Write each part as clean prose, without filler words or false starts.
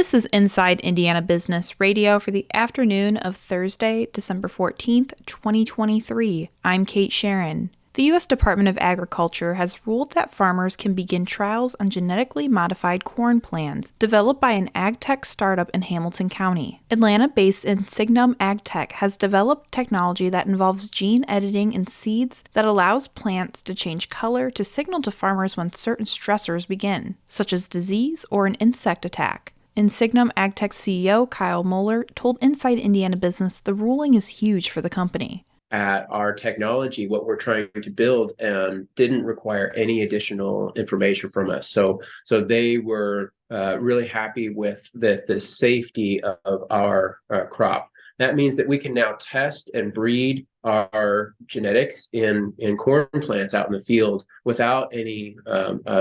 This is Inside Indiana Business Radio for the afternoon of Thursday, December 14th, 2023. I'm Kate Sharon. The U.S. Department of Agriculture has ruled that farmers can begin trials on genetically modified corn plants developed by an ag-tech startup in Hamilton County. Atlanta-based Insignum Ag-Tech has developed technology that involves gene editing in seeds that allows plants to change color to signal to farmers when certain stressors begin, such as disease or an insect attack. Insignum Ag-Tech CEO Kyle Moeller told Inside Indiana Business the ruling is huge for the company. At our technology, what we're trying to build didn't require any additional information from us. So they were really happy with the safety of our crop. That means that we can now test and breed our genetics in corn plants out in the field without any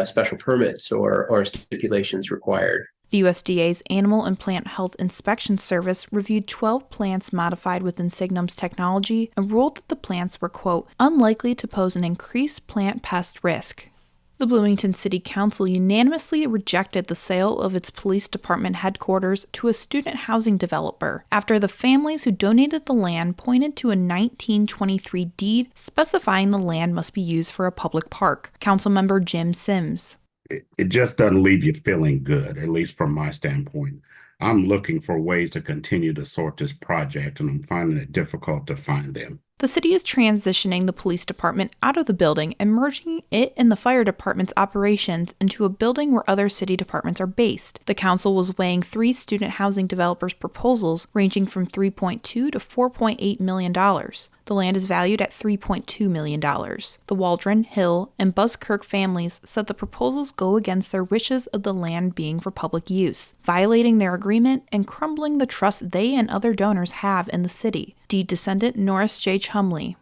special permits or stipulations required. The USDA's Animal and Plant Health Inspection Service reviewed 12 plants modified with Insignum's technology and ruled that the plants were, quote, unlikely to pose an increased plant pest risk. The Bloomington City Council unanimously rejected the sale of its police department headquarters to a student housing developer after the families who donated the land pointed to a 1923 deed specifying the land must be used for a public park. Councilmember Jim Sims. It just doesn't leave you feeling good, at least from my standpoint. I'm looking for ways to continue to sort this project, and I'm finding it difficult to find them. The city is transitioning the police department out of the building and merging it and the fire department's operations into a building where other city departments are based. The council was weighing 3 student housing developers' proposals ranging from $3.2 to $4.8 million. The land is valued at $3.2 million. The Waldron, Hill, and Buskirk families said the proposals go against their wishes of the land being for public use, violating their agreement and crumbling the trust they and other donors have in the city. Deed descendant Norris J. Chumley.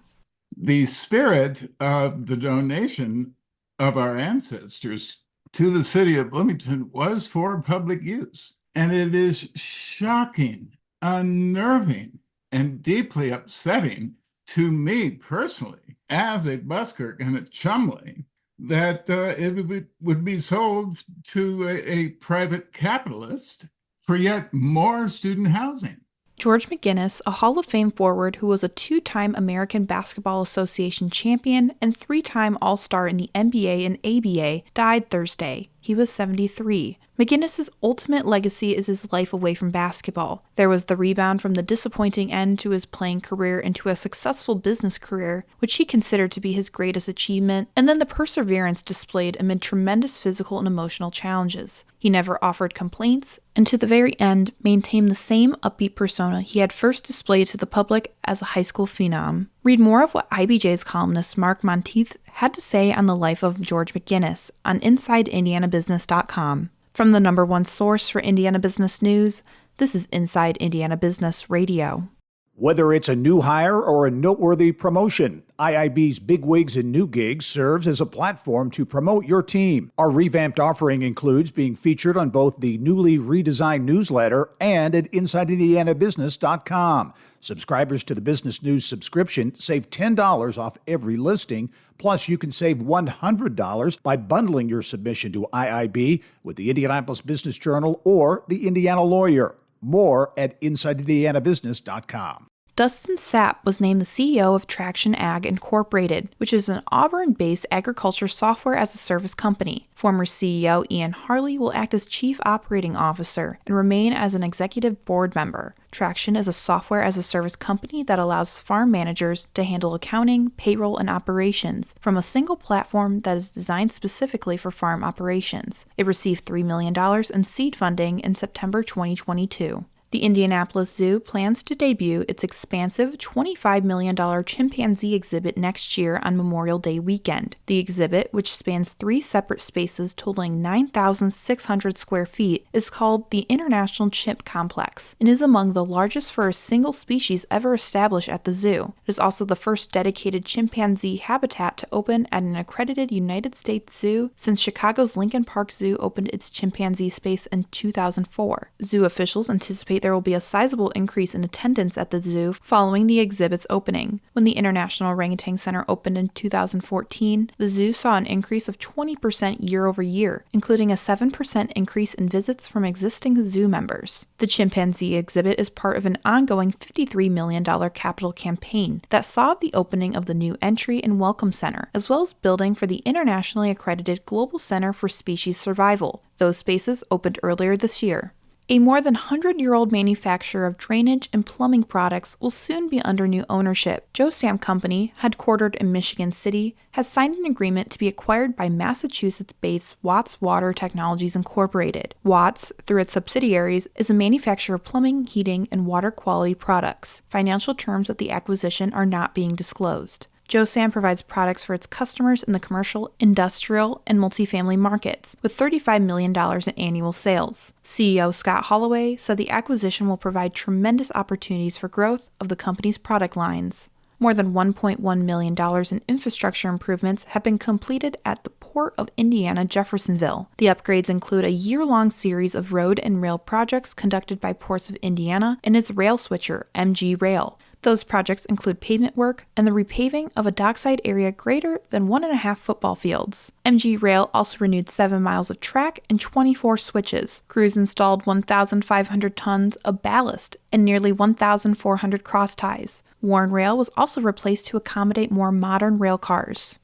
The spirit of the donation of our ancestors to the city of Bloomington was for public use. And it is shocking, unnerving, and deeply upsetting to me personally, as a Buskirk and a Chumley, that it would be sold to a private capitalist for yet more student housing. George McGinnis, a Hall of Fame forward who was a 2-time American Basketball Association champion and 3-time All-Star in the NBA and ABA, died Thursday. He was 73. McGinnis's ultimate legacy is his life away from basketball. There was the rebound from the disappointing end to his playing career into a successful business career, which he considered to be his greatest achievement, and then the perseverance displayed amid tremendous physical and emotional challenges. He never offered complaints, and to the very end maintained the same upbeat persona he had first displayed to the public as a high school phenom. Read more of what IBJ's columnist Mark Monteith had to say on the life of George McGinnis on InsideIndianaBusiness.com. From the #1 source for Indiana business news, this is Inside Indiana Business Radio. Whether it's a new hire or a noteworthy promotion, IIB's Bigwigs and New Gigs serves as a platform to promote your team. Our revamped offering includes being featured on both the newly redesigned newsletter and at InsideIndianaBusiness.com. Subscribers to the Business News subscription save $10 off every listing. Plus, you can save $100 by bundling your submission to IIB with the Indianapolis Business Journal or the Indiana Lawyer. More at InsideIndianaBusiness.com. Dustin Sapp was named the CEO of Traction Ag Incorporated, which is an Auburn-based agriculture software-as-a-service company. Former CEO Ian Harley will act as Chief Operating Officer and remain as an executive board member. Traction is a software-as-a-service company that allows farm managers to handle accounting, payroll, and operations from a single platform that is designed specifically for farm operations. It received $3 million in seed funding in September 2022. The Indianapolis Zoo plans to debut its expansive $25 million chimpanzee exhibit next year on Memorial Day weekend. The exhibit, which spans 3 separate spaces totaling 9,600 square feet, is called the International Chimp Complex and is among the largest for a single species ever established at the zoo. It is also the first dedicated chimpanzee habitat to open at an accredited United States zoo since Chicago's Lincoln Park Zoo opened its chimpanzee space in 2004. Zoo officials anticipate there will be a sizable increase in attendance at the zoo following the exhibit's opening. When the International Orangutan Center opened in 2014, the zoo saw an increase of 20% year over year, including a 7% increase in visits from existing zoo members. The chimpanzee exhibit is part of an ongoing $53 million capital campaign that saw the opening of the new Entry and Welcome Center, as well as building for the internationally accredited Global Center for Species Survival. Those spaces opened earlier this year. A more than 100-year-old manufacturer of drainage and plumbing products will soon be under new ownership. Josam Company, headquartered in Michigan City, has signed an agreement to be acquired by Massachusetts-based Watts Water Technologies Incorporated. Watts, through its subsidiaries, is a manufacturer of plumbing, heating, and water quality products. Financial terms of the acquisition are not being disclosed. Josam provides products for its customers in the commercial, industrial, and multifamily markets, with $35 million in annual sales. CEO Scott Holloway said the acquisition will provide tremendous opportunities for growth of the company's product lines. More than $1.1 million in infrastructure improvements have been completed at the Port of Indiana Jeffersonville. The upgrades include a year-long series of road and rail projects conducted by Ports of Indiana and its rail switcher, MG Rail. Those projects include pavement work and the repaving of a dockside area greater than 1.5 football fields. MG Rail also renewed 7 miles of track and 24 switches. Crews installed 1,500 tons of ballast and nearly 1,400 cross ties. Warren Rail was also replaced to accommodate more modern rail cars.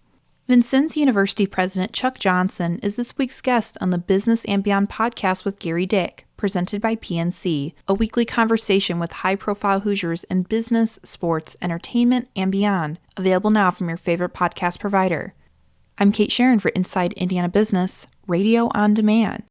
Vincennes University President Chuck Johnson is this week's guest on the Business and Beyond podcast with Gary Dick, presented by PNC, a weekly conversation with high-profile Hoosiers in business, sports, entertainment, and beyond, available now from your favorite podcast provider. I'm Kate Sharon for Inside Indiana Business, Radio on Demand.